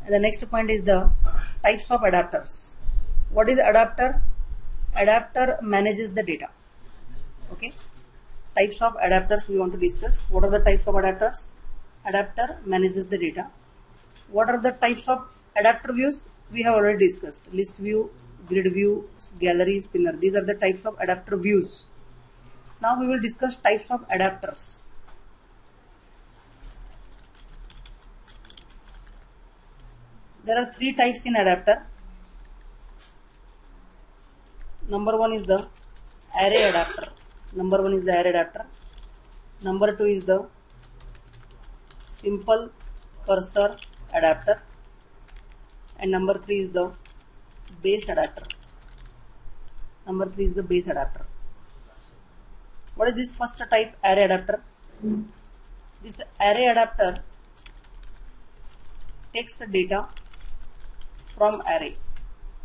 And the next point is the types of adapters. What is adapter? Adapter manages the data. Okay. Types of adapters we want to discuss. What are the types of adapters? Adapter manages the data. What are the types of adapter views? We have already discussed. List view, grid view, gallery, spinner. These are the types of adapter views. Now we will discuss types of adapters. There are three types in adapter. Number one is the array adapter. Number two is the simple cursor adapter, and number three is the base adapter. What is this first type? Array adapter. This array adapter takes the data from array.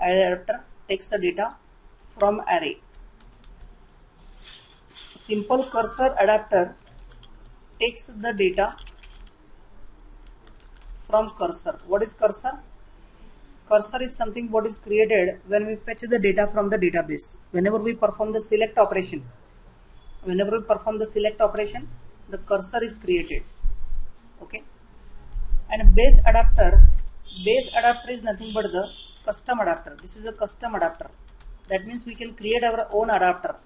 Array adapter takes the data from array. Simple cursor adapter takes the data from cursor. What is cursor? Cursor is something what is created when we fetch the data from the database. Whenever we perform the select operation, the cursor is created. Okay. And base adapter is nothing but the custom adapter. This is a custom adapter. That means we can create our own adapter.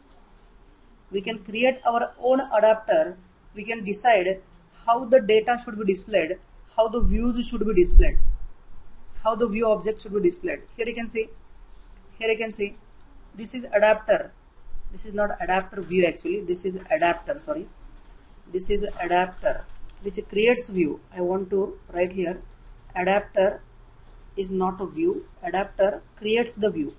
We can decide how the data should be displayed, how the views should be displayed, how the view object should be displayed. Here you can see this is adapter. This is not adapter view actually. This is adapter. Sorry. This is adapter which creates view. I want to write here. Adapter is not a view. Adapter creates the view.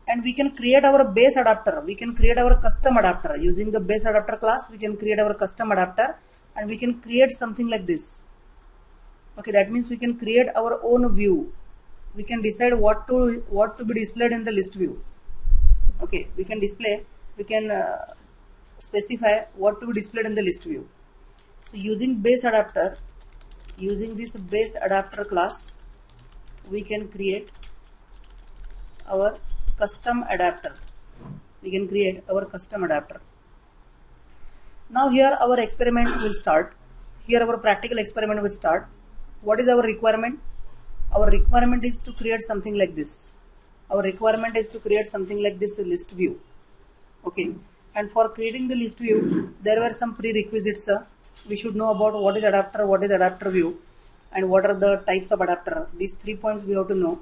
And we can create our base adapter. We can create our custom adapter. Using the base adapter class, we can create our custom adapter, and we can create something like this. Okay, that means we can create our own view. We can decide what to be displayed in the list view. Okay, we can specify what to be displayed in the list view. So using this base adapter class, we can create our custom adapter. Now here our experiment will start. Here our practical experiment will start. What is our requirement? Our requirement is to create something like this. List view. Okay. And for creating the list view, there were some prerequisites. We should know about what is adapter view, and what are the types of adapter. These 3 points we have to know.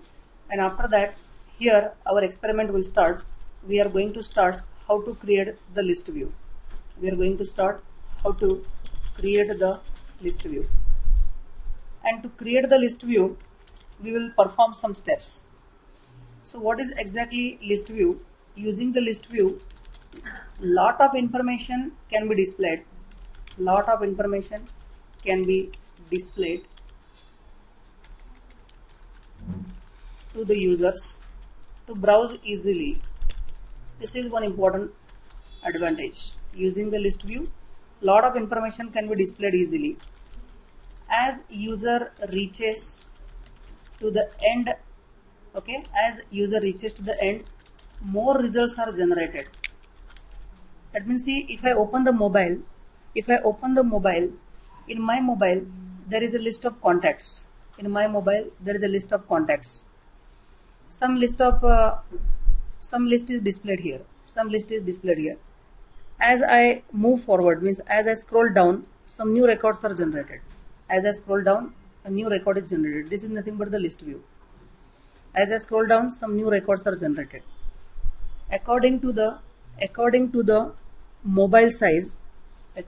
And after that, here our experiment will start. We are going to start how to create the list view. And to create the list view, we will perform some steps. So what is exactly list view? Using the list view, lot of information can be displayed. To the users to browse easily. This is one important advantage. Using the list view, lot of information can be displayed easily. As user reaches to the end, more results are generated. That means, see, if I open the mobile, in my mobile there is a list of contacts. Some list is displayed here. As I move forward, means as I scroll down, some new records are generated. A new record is generated. This is nothing but the list view. As I scroll down, some new records are generated. According to the mobile size, the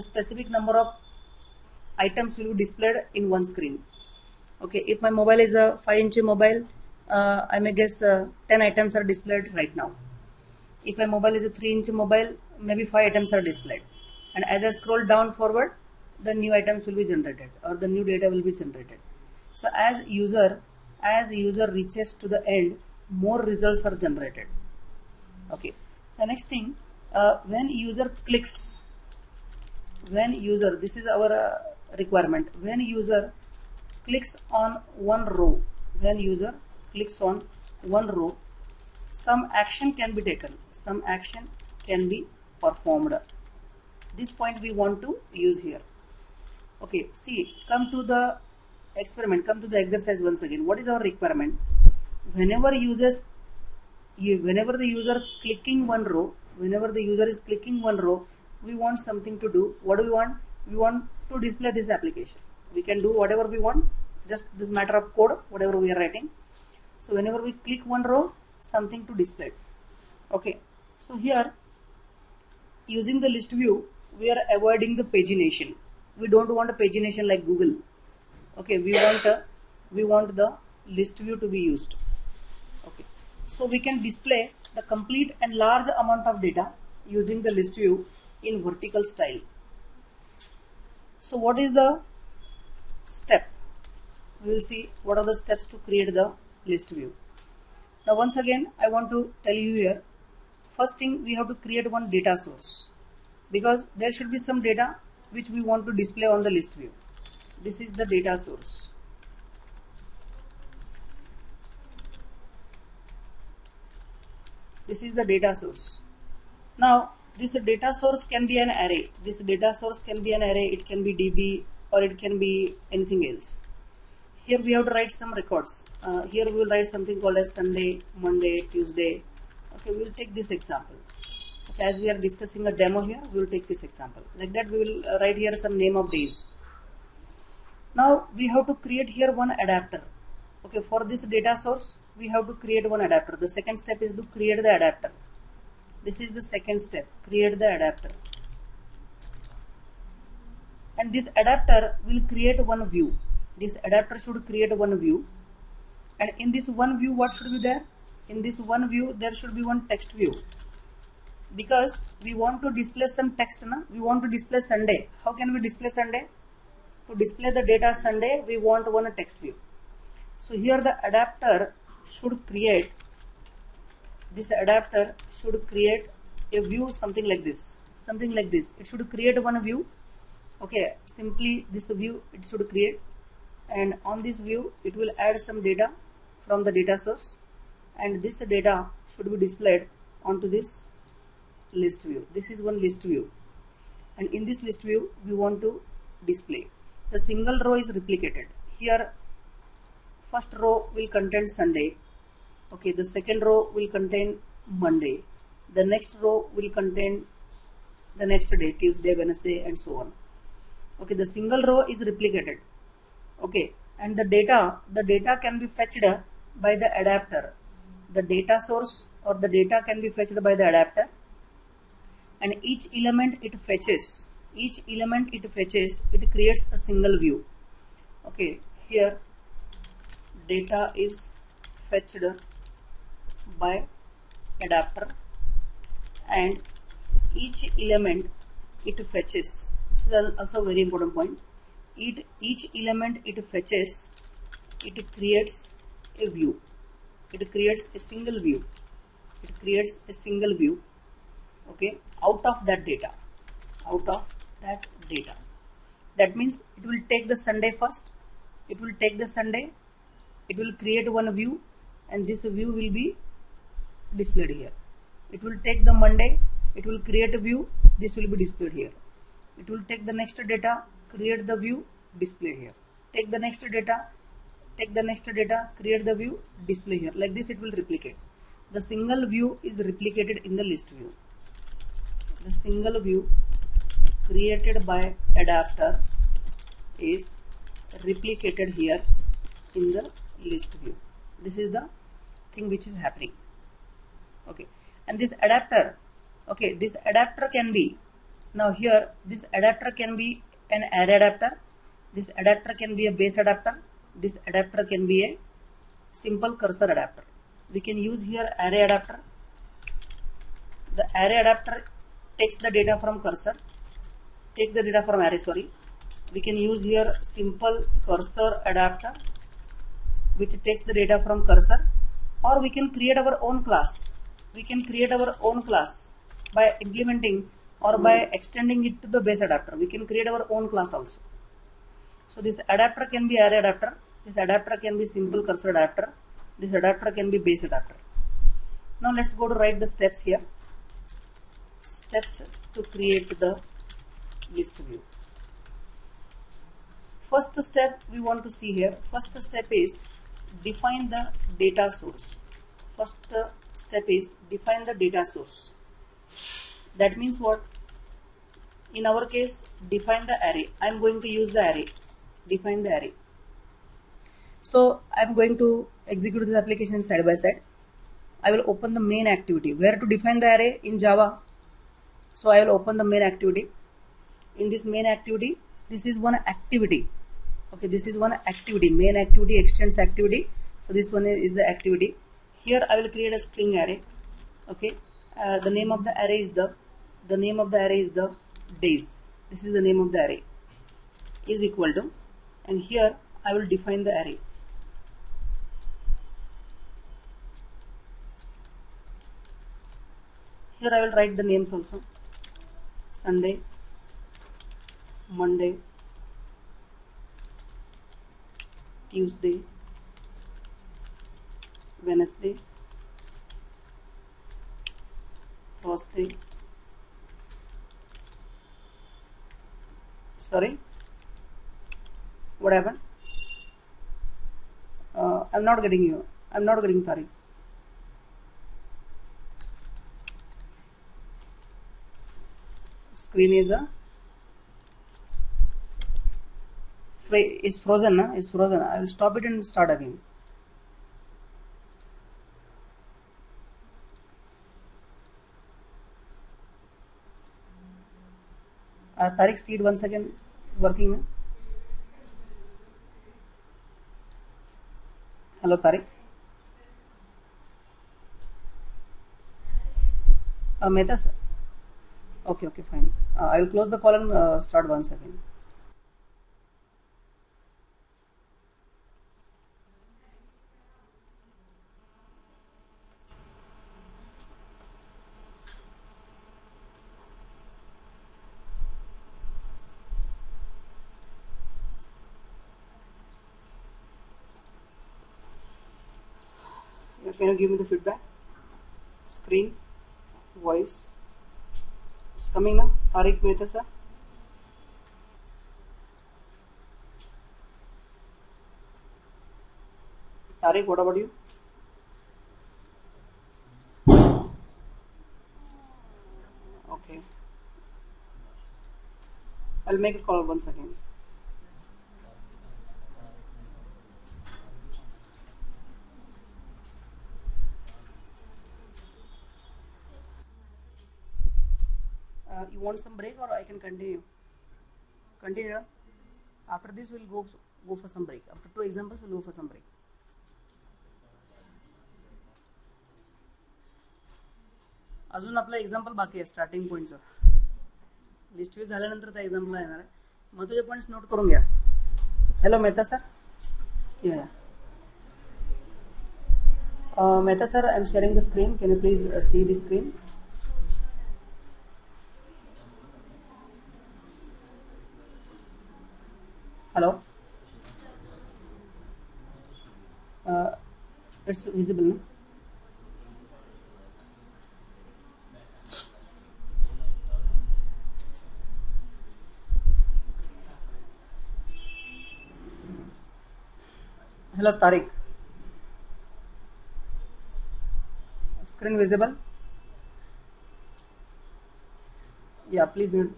specific number of items will be displayed in one screen. Okay, if my mobile is a 5-inch mobile, I may guess 10 items are displayed right now. If my mobile is a 3-inch mobile, maybe 5 items are displayed. And as I scroll down forward, the new items will be generated, or the new data will be generated. So as user reaches to the end, more results are generated. Okay. The next thing, when user clicks when user, this is our requirement, when user clicks on one row, when user clicks on one row, some action can be taken, some action can be performed. This point we want to use here. Okay, see, come to the experiment, come to the exercise once again. What is our requirement? Whenever the user clicking one row, whenever the user is clicking one row, we want something to do. What do we want? We want to display this application. We can do whatever we want, just this matter of code, whatever we are writing. So whenever we click one row, something to display. Okay, so here using the list view, we are avoiding the pagination. We don't want a pagination like Google. Okay, we want the list view to be used. Okay, so we can display the complete and large amount of data using the list view in vertical style. So what is the step? We will see what are the steps to create the list view. Now once again I want to tell you here, first thing we have to create one data source, because there should be some data which we want to display on the list view. This is the data source. This is the data source. Now this data source can be an array. This data source can be an array. It can be DB or it can be anything else. Here we have to write some records. Here we will write something called as Sunday, Monday, Tuesday. Okay, we will take this example. Okay, as we are discussing a demo here, we will take this example. Like that we will write here some name of days. Now we have to create here one adapter. Okay, for this data source we have to create one adapter. The second step is to create the adapter. This is the second step, create the adapter. And this adapter will create one view. This adapter should create one view. And in this one view, what should be there? In this one view, there should be one text view. Because we want to display some text, na? We want to display Sunday. How can we display Sunday? To display the data Sunday, we want one text view. So here the adapter should create, this adapter should create a view something like this. Something like this. It should create one view. Okay, simply this view it should create. And on this view, it will add some data from the data source. And this data should be displayed onto this list view. This is one list view. And in this list view, we want to display. The single row is replicated. Here, first row will contain Sunday. Okay, the second row will contain Monday. The next row will contain the next day, Tuesday, Wednesday, and so on. Okay, the single row is replicated. Okay, and the data can be fetched by the adapter. The data source or the data can be fetched by the adapter. And each element it fetches, it creates a single view. Okay, here data is fetched by adapter, and each element it fetches. This is also a very important point. Each element it fetches, it creates a view. It creates a single view. It creates a single view. Okay, out of that data. That means it will take the Sunday first. It will take the Sunday. It will create one view, and this view will be displayed here. It will take the Monday. It will create a view. This will be displayed here. It will take the next data, create the view, display here. Take the next data, create the view, display here. Like this it will replicate. The single view is replicated in the list view. The single view created by adapter is replicated here in the list view. This is the thing which is happening. Okay, and this adapter, okay, this adapter can be, now here this adapter can be an array adapter, this adapter can be a base adapter, this adapter can be a simple cursor adapter. We can use here array adapter. The array adapter takes the data from cursor, take the data from array, sorry. We can use here simple cursor adapter which takes the data from cursor, or we can create our own class. We can create our own class by implementing or by extending it to the base adapter. We can create our own class also. So this adapter can be array adapter, this adapter can be simple cursor adapter, this adapter can be base adapter. Now let's go to write the steps here. Steps to create the list view. First step we want to see here. First step is define the data source. First step is define the data source. That means what? In our case, define the array. I am going to use the array. Define the array. So I am going to execute this application side by side. I will open the main activity. Where to define the array? In Java. So I will open the main activity. In this main activity, this is one activity. Okay, this is one activity. Main activity extends activity. So this one is the activity. Here I will create a string array. Okay, the name of the array is the days. This is the name of the array. Is equal to, and here I will define the array. Here I will write the names also. Sunday, Monday, Tuesday, Wednesday, Thursday. Sorry, what happened? I'm not getting you. I'm not getting Tariq. Screen is is frozen, na? It's frozen. I will stop it and start again. Tariq, seed once again working, na? Hello, Tariq. Mehta sir. Okay, fine. I will close the call and start once again. Can you give me the feedback? Screen, voice. It's coming now. Tariq, Mehta sir. Tariq, what about you? Okay. I'll make a call once again. You want some break or I can continue? Continue. After this we'll go for some break. After 2 examples we'll go for some break. अजून आपला example बाकी आहे starting पॉईंटचं. List view झाल्यानंतर त्या example येणार आहे. मग तुझे points note करून घ्या. Hello Mehta sir. या Mehta sir, I am sharing the screen. Can you please see the screen? Hello. It's visible, no? Hello, Tariq. Screen visible? Yeah, please mute.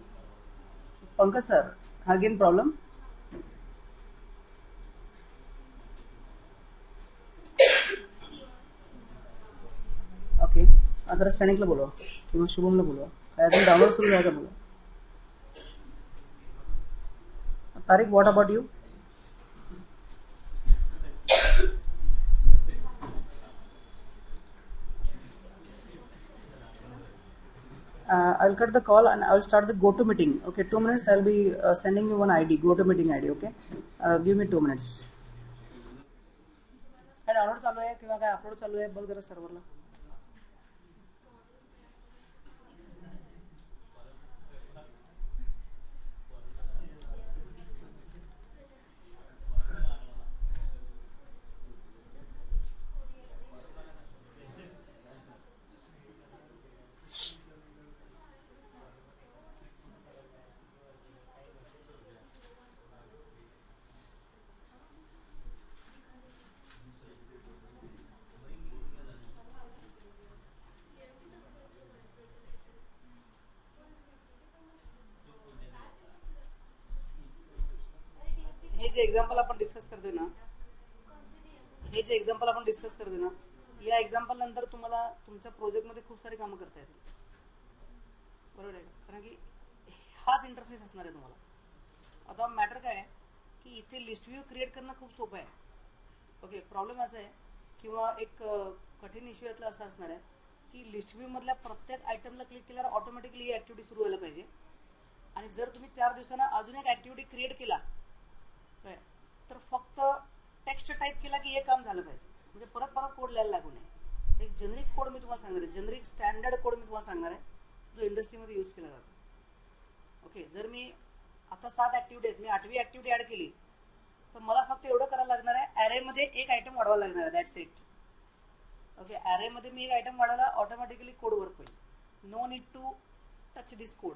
Pankaj sir, again problem? जरा सैनिकला बोलवा किंवा शुभमला बोलवा. काय अजून download सुरू आहे का बोला. Tariq, what about you? I'll cut the call and I'll start the GoToMeeting. Okay, 2 minutes. I'll be sending you one ID, GoToMeeting ID. Okay, give me 2 minutes. काय डाउनलोड चालू आहे किंवा काय अपलोड चालू आहे बघ जरा सर्व्हरला. हे जे एक्झाम्पल आपण डिस्कस करतोय ना, या एक्झाम्पल नंतर तुम्हाला तुमच्या प्रोजेक्टमध्ये खूप सारी कामं करता येतील. बरोबर आहे का? कारण की हाच इंटरफेस असणार आहे तुम्हाला. आता मॅटर काय आहे की इथे लिस्ट व्ह्यू क्रिएट करणं खूप सोपं आहे. ओके, प्रॉब्लेम असा आहे किंवा एक कठीण इश्यू यातला असा असणार आहे की लिस्ट व्ह्यू मधल्या प्रत्येक आयटमला क्लिक केल्यावर ऑटोमॅटिकली ही ऍक्टिव्हिटी सुरू व्हायला पाहिजे. आणि जर तुम्ही 4 दिवसांना अजून एक ऍक्टिव्हिटी क्रिएट केला तर फक्त टेक्स्ट टाईप केला की हे काम झालं पाहिजे. म्हणजे परत परत कोड लिहायला लागू नये. एक जेनरिक कोड मी तुम्हाला सांगणार आहे, जेनरिक स्टँडर्ड कोड मी तुम्हाला सांगणार आहे जो इंडस्ट्रीमध्ये यूज केला जातो. ओके, जर मी आता 7 ऍक्टिव्हिटी आहेत, मी 8वी ऍक्टिव्हिटी ऍड केली तर मला फक्त एवढं करायला लागणार आहे, ॲरेमध्ये एक आयटम वाढवायला लागणार आहे. That's it. ओके, ॲरेमध्ये मी एक आयटम वाढवला, ऑटोमॅटिकली कोड वर्क होईल. No need to touch this code.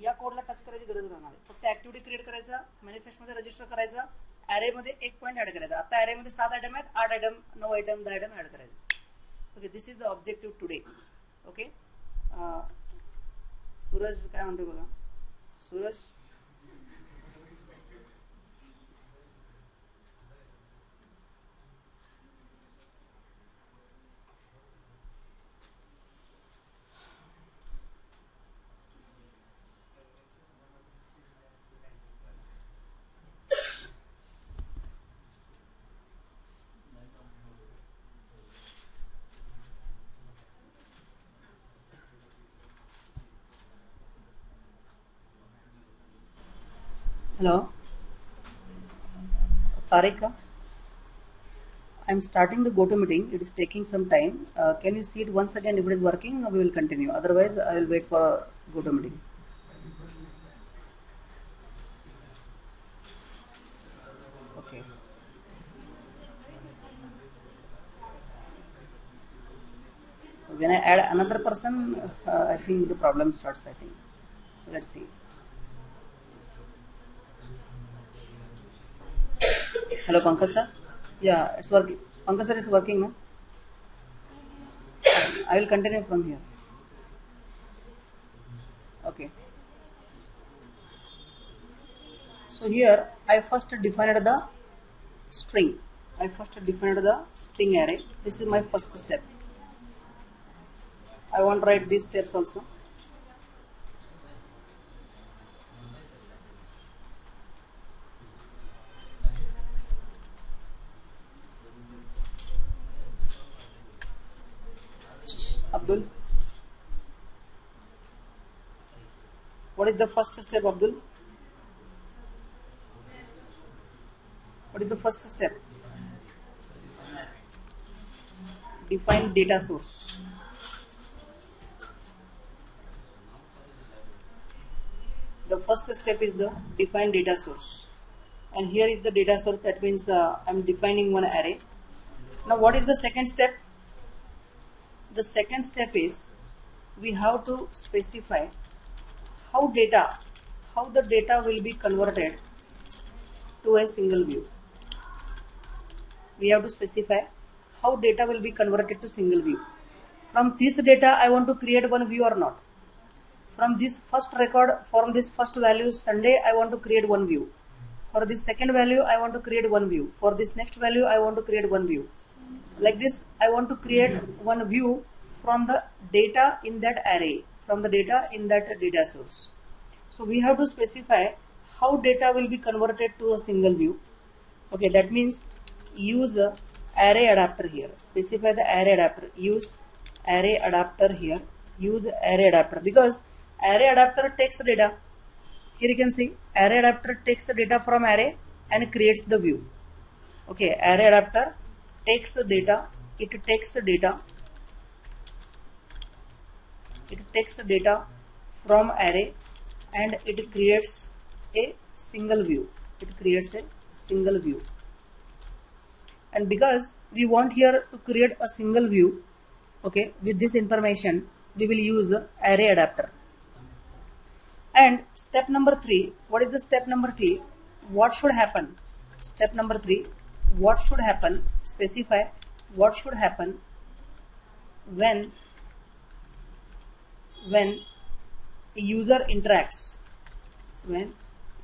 या कोडला टच करायची गरज राहणार आहे. फक्त ऍक्टिव्हिटी क्रिएट करायचा, मॅनिफेस्टमध्ये रजिस्टर करायचा, ॲरेमध्ये एक पॉईंट ऍड करायचा. आता ॲरेमध्ये 7 आयटम आहेत, 8 आयटम, 9 आयटम, 10 आयटम ऍड करायचे. Okay, this is the objective today. Okay, Suraj काय म्हणतो बघा. सूरज, hello, Tarika. I'm starting the GoToMeeting. It is taking some time. Can you see it once again if it is working? We will continue. Otherwise, I will wait for GoToMeeting. Okay. When I add another person, I think the problem starts. I think. Let's see. Hello, Pankaj sir. Yeah, it's working. Pankaj sir, it's working now. I will continue from here. Okay. So here I first defined the string. Array. This is my first step. I want to write these steps also. Abdul, what is the first step, Abdul? What is the first step? Define data source. The first step is the define data source, and here is the data source. That means I'm defining one array. Now what is the second step? The second step is we have to specify how the data will be converted to a single view. We have to specify how data will be converted to single view. From this data I want to create one view or not. From this first record, from this first value Sunday, I want to create one view. For this second value I want to create one view. For this next value I want to create one view. Like this, I want to create one view from the data in that array, from the data in that data source. So we have to specify how data will be converted to a single view. Okay, that means use a array adapter here. Specify the array adapter. Use array adapter here. Use array adapter because array adapter takes data. Here you can see array adapter takes the data from array and creates the view. Okay, array adapter takes the data, it takes the data from array and it creates a single view. And because we want here to create a single view, okay, with this information we will use array adapter. And step number 3, what is the step number 3? What should happen? Step number 3, what should happen? Specify what should happen when a user interacts. When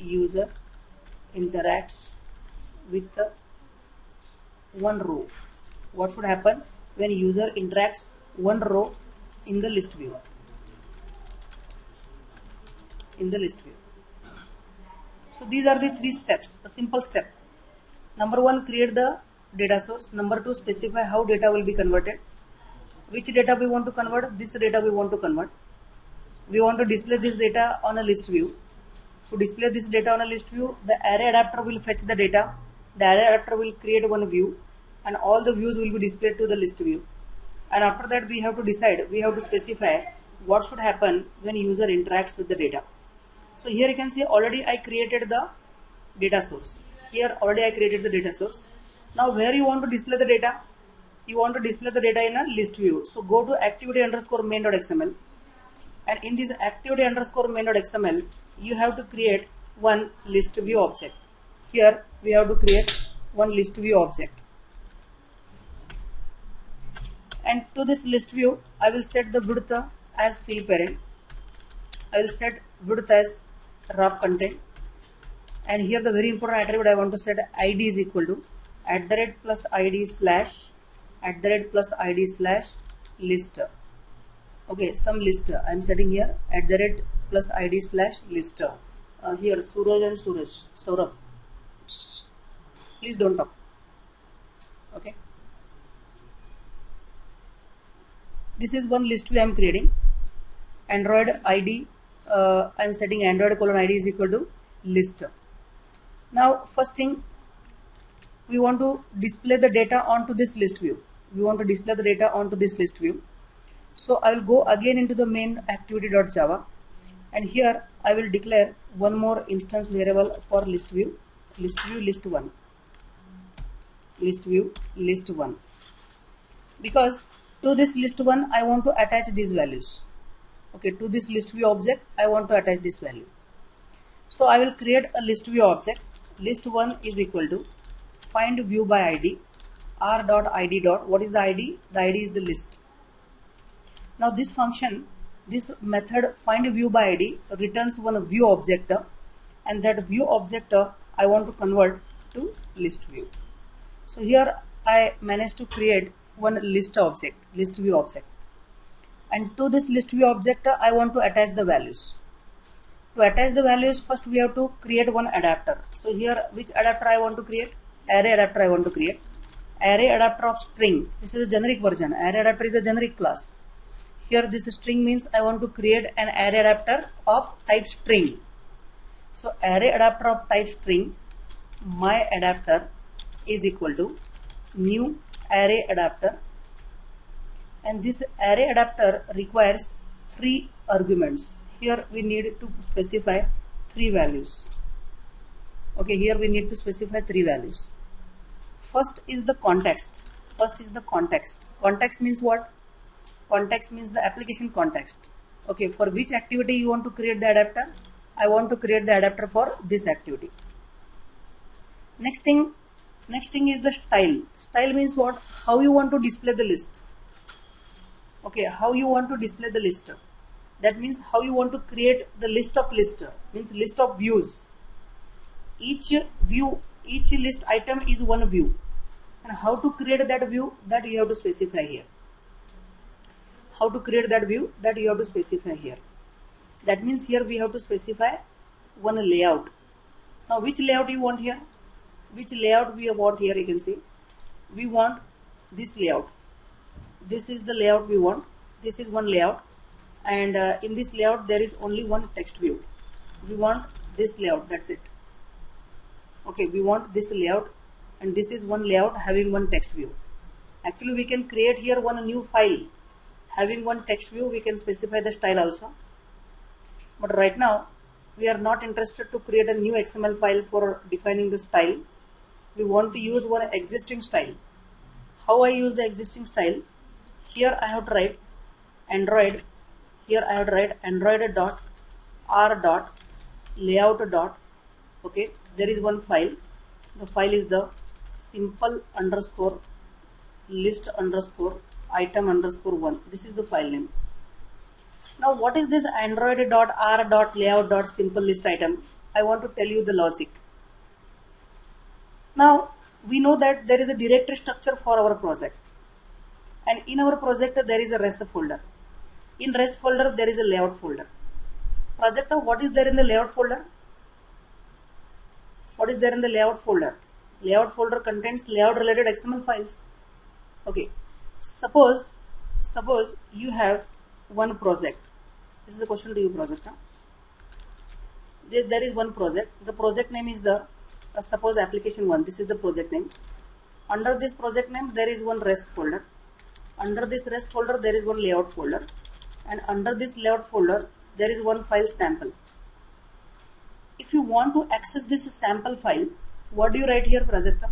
user interacts with one row. What should happen when user interacts one row in the list view? So these are the three steps, a simple step. Number one, create the data source. Number two, specify how data will be converted. Which data we want to convert? This data we want to convert. We want to display this data on a list view. To display this data on a list view, the array adapter will fetch the data. The array adapter will create one view, and all the views will be displayed to the list view. And after that, we have to decide, we have to specify what should happen when user interacts with the data. So here you can see already I created the data source. Here already I created the data source. Now where you want to display the data? You want to display the data in a list view. So go to activity_main.xml, and in this activity_main.xml you have to create one list view object. Here we have to create one list view object, and to this list view I will set the width as fill parent. I will set width as wrap content, and here the very important attribute I want to set id is equal to @ID/list. Okay, some list I am setting here @ID/list. Here Suraj and Saurabh, please don't talk. Okay, this is one list view I am creating. Android ID, I am setting Android:ID is equal to list. Now first thing, we want to display the data onto this list view. So I will go again into the main activity.java, and here I will declare one more instance variable for list view list1, because to this list1 I want to attach these values. Okay, to this list view object I want to attach this value. So I will create a list view object. List1 is equal to find view by id r.id. What is the id? The id is the list. Now this function, this method find view by id returns one view object, and that view object I want to convert to list view. So here I managed to create one list view object, and to this list view object I want to attach the values. To attach the values, first we have to create one adapter. So here which adapter I want to create? Array adapter I want to create. Array adapter of string. This is a generic version. Array adapter is a generic class. Here this string means I want to create an array adapter of type string. So array adapter of type string, my adapter is equal to new array adapter, and this array adapter requires 3 arguments. Here we need to specify 3 values. Okay, here we need to specify 3 values. First is the context. Context means what? Context means the application context. Okay, for which activity you want to create the adapter? I want to create the adapter for this activity. Next thing is the style. Style means what? How you want to display the list. Okay, how you want to display the list. That means how you want to create the list of list, means list of views. Each list item is one view, and how to create that view, that you have to specify here. That means here we have to specify one layout. Now which layout you want here? You can see we want this layout. This is the layout we want. This is one layout, and in this layout there is only one text view. We want this layout, that's it. Okay, we want this layout, and this is one layout having one text view. Actually we can create here one new file having one text view. We can specify the style also, but right now we are not interested to create a new XML file for defining the style. We want to use one existing style. How I use the existing style? Here I have to write Android. Here I have to write Android.r.layout. Okay, there is one file. The file is the simple_list_item_1. This is the file name. Now what is this Android.r.layout.simple list item? I want to tell you the logic. Now we know that there is a directory structure for our project, and in our project there is a rest folder. In rest folder there is a layout folder. Project, what is there in the layout folder? What is there in the layout folder? Layout folder contains layout related XML files. Okay, suppose you have one project. This is a question to you, project. There is one project. The project name is the suppose application 1. This is the project name. Under this project name there is one rest folder. Under this rest folder there is one layout folder, and under this layout folder there is one file sample. If you want to access this sample file, what do you write here, Prajakta?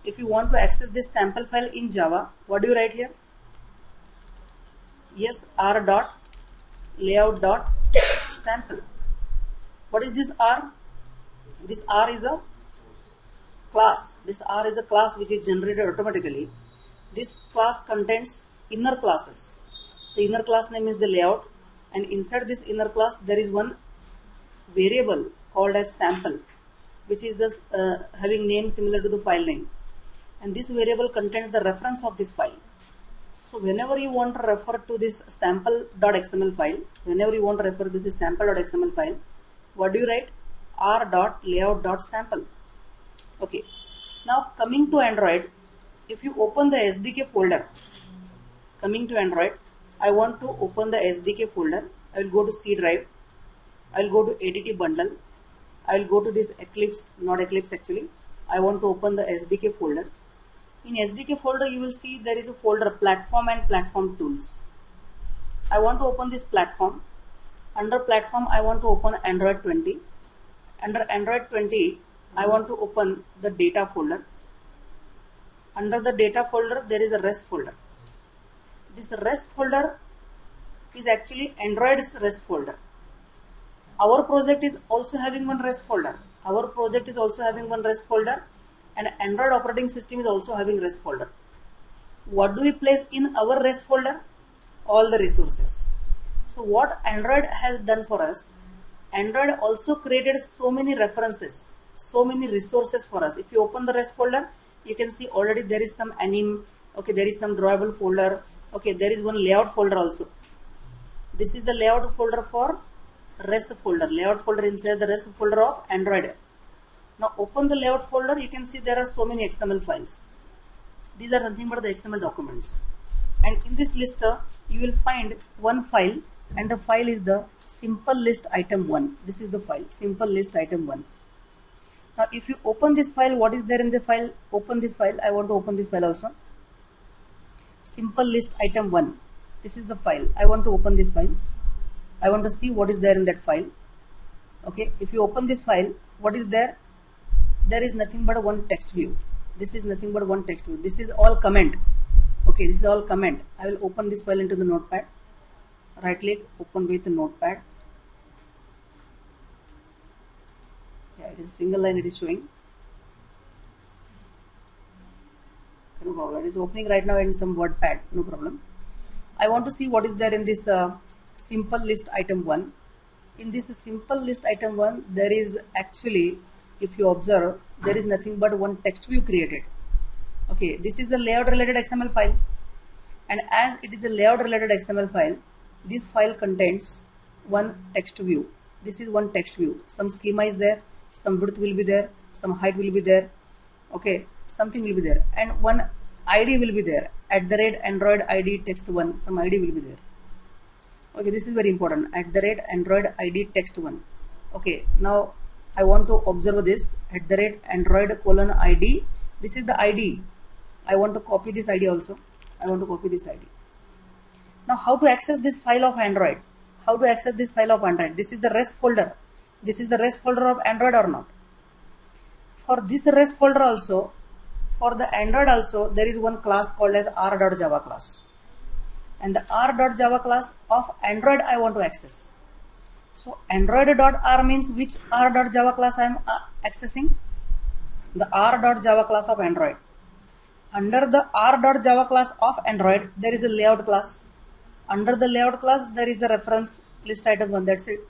If you want to access this sample file in Java, what do you write here? Yes, r dot layout dot sample. What is this R? This R is a class. This R is a class which is generated automatically. This class contains inner classes. The inner class name is the layout, and inside this inner class there is one variable called as sample, which is this having name similar to the file name, and this variable contains the reference of this file. So whenever you want to refer to this sample.xml file, what do you write? r.layout.sample. Okay. Now coming to Android, if you open the SDK folder, I want to open the SDK folder. I will go to C drive. I will go to ADT bundle. I will go to this Eclipse, not Eclipse actually. I want to open the SDK folder. In SDK folder you will see there is a folder platform and platform tools. I want to open this platform. Under platform I want to open Android 20. Under Android 20 I want to open the data folder. Under the data folder there is a rest folder. This rest folder is actually Android's rest folder. Our project is also having one rest folder. And Android operating system is also having rest folder. What do we place in our rest folder? All the resources. So what Android has done for us, Android also created so many references, so many resources for us. If you open the rest folder, you can see already there is some anim, okay, there is some drawable folder, okay, there is one layout folder also. This is the layout folder for rest folder, layout folder inside the rest folder of Android. Now open the layout folder, you can see there are so many XML files. These are nothing but the XML documents. And in this list, you will find one file, and the file is the simple list item 1. This is the file, simple list item 1. Now if you open this file, what is there in the file? Open this file. I want to open this file also. Simple list item 1. This is the file. I want to open this file. I want to see what is there in that file. Okay, if you open this file, what is there? There is nothing but one text view. This is nothing but one text view. This is all comment. Okay, this is all comment. I will open this file into the notepad. Right click, open with the notepad. Yeah, it is a single line it is showing. No problem. It is opening right now in some WordPad. No problem. I want to see what is there in this simple list item 1. In this simple list item 1, there is actually, if you observe, there is nothing but one text view created. Okay, this is the layout related XML file, and as it is the layout related XML file, this file contains one text view. This is one text view. Some schema is there, some width will be there, some height will be there, okay, something will be there, and one ID will be there, @Android ID text 1, some ID will be there. Okay, this is very important, @Android ID text 1. Okay, now I want to observe this, @Android:ID. This is the ID. I want to copy this ID also. Now how to access this file of Android? This is the rest folder. This is the rest folder of Android or not? For this rest folder also, for the Android also, there is one class called as r.java class. And the r.java class of Android I want to access. So Android.r means which r.java class I am accessing? The r.java class of Android. Under the r.java class of Android, there is a layout class. Under the layout class, there is a reference list item 1. That's it.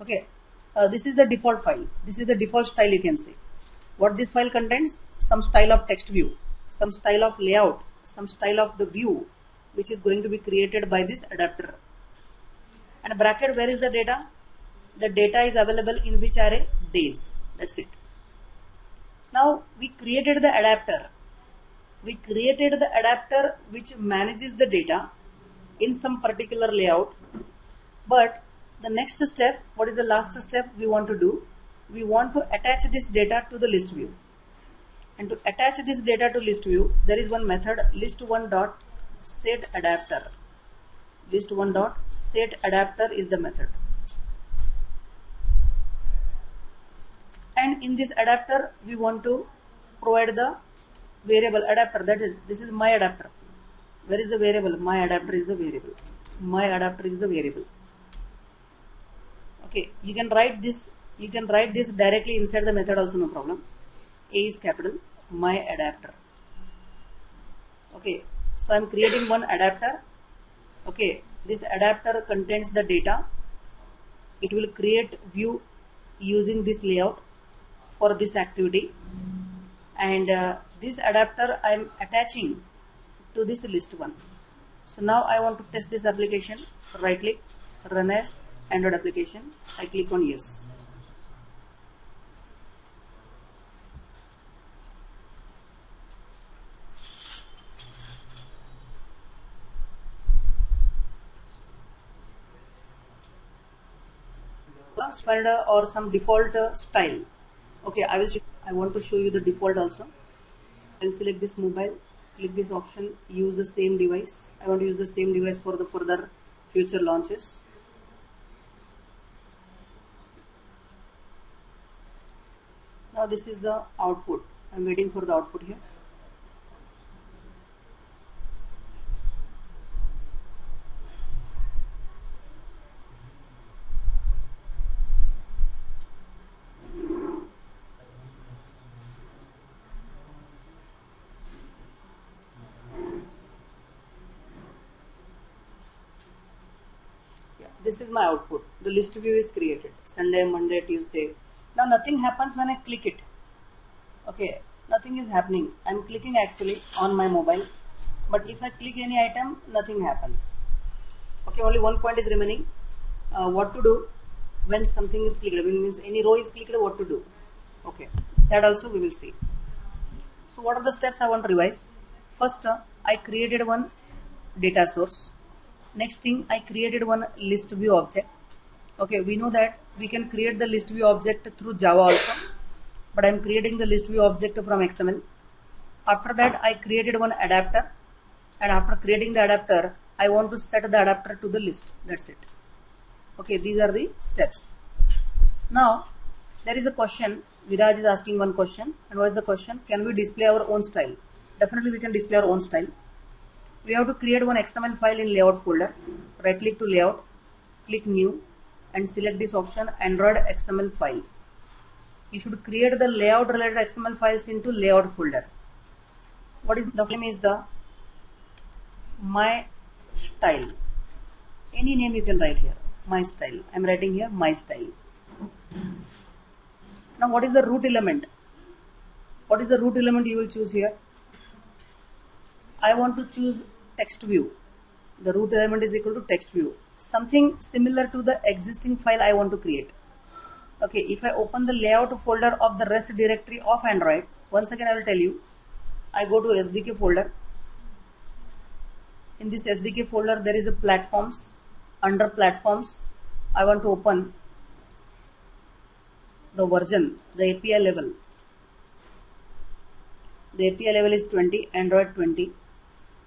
Okay. This is the default file. This is the default style you can see. What this file contains? Some style of text view, some style of layout, some style of the view which is going to be created by this adapter. And bracket, where is the data? The data is available in which array? Days. That's it. Now we created the adapter. We created the adapter which manages the data in some particular layout. But the next step, what is the last step we want to do? We want to attach this data to the list view. And to attach this data to list view, there is one method, list1.setAdapter. List1.setAdapter is the method. And in this adapter, we want to provide the variable adapter. That is, this is my adapter. Where is the variable? My adapter is the variable. My adapter is the variable. Okay, you can write this. You can write this directly inside the method also, no problem. A is capital, my adapter. Okay, so I am creating one adapter. Okay, this adapter contains the data. It will create view using this layout for this activity, and this adapter I am attaching to this list1. So now I want to test this application. Right click, run as Android application. I click on yes. Standard or some default style. Okay, I want to show you the default also. I'll select this mobile, click this option, use the same device. I want to use the same device for the further future launches. Now this is the output. I'm waiting for the output here. This is my output. The list view is created. Sunday, Monday, Tuesday. Now nothing happens when I click it. Okay, nothing is happening. I'm clicking actually on my mobile. But if I click any item, nothing happens. Okay, only one point is remaining. What to do when something is clicked? Means any row is clicked, what to do? Okay, that also we will see. So what are the steps I want to revise? First, I created one data source. Next thing, I created one list view object. Okay, we know that we can create the list view object through Java also, but I am creating the list view object from XML. After that, I created one adapter, and after creating the adapter, I want to set the adapter to the list. That's it. Okay, these are the steps. Now, there is a question. Viraj is asking one question, and what is the question? Can we display our own style? Definitely, we can display our own style. We have to create one XML file in layout folder. Right click to layout, click new, and select this option, Android XML file. You should create the layout related XML files into layout folder. What is the name? Is the my style. Any name you can write here. My style. I am writing here my style. Now what is the root element? What is the root element you will choose here? I want to choose text view. The root element is equal to text view. Something similar to the existing file I want to create. Okay, if I open the layout folder of the rest directory of Android, once again I will tell you, I go to SDK folder. In this SDK folder there is a platforms. Under platforms, I want to open the version, the API level. The API level is 20, Android 20.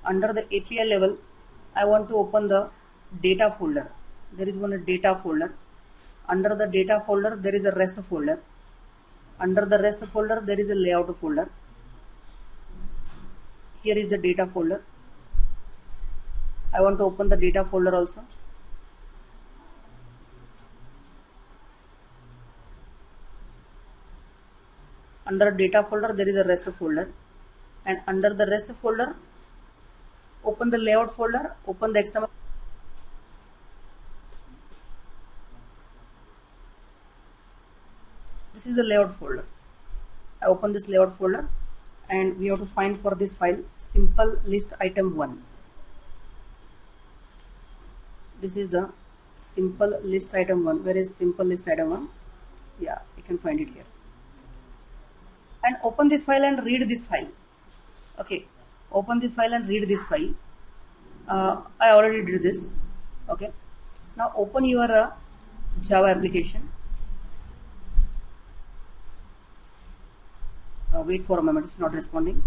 Under the API level, I want to open the data folder. There is one data folder. Under the data folder, there is a res folder. Under the res folder, there is a layout folder. Here is the data folder. I want to open the data folder also. Under data folder, there is a res folder. And under the res folder, open the layout folder, open the XML. This is the layout folder. I open this layout folder, and we have to find for this file simple list item 1. This is the simple list item 1. Where is simple list item 1? Yeah, you can find it here. And open this file and read this file. Okay, open this file and read this file. I already did this. Okay, now open your Java application. Wait for a moment, it's not responding.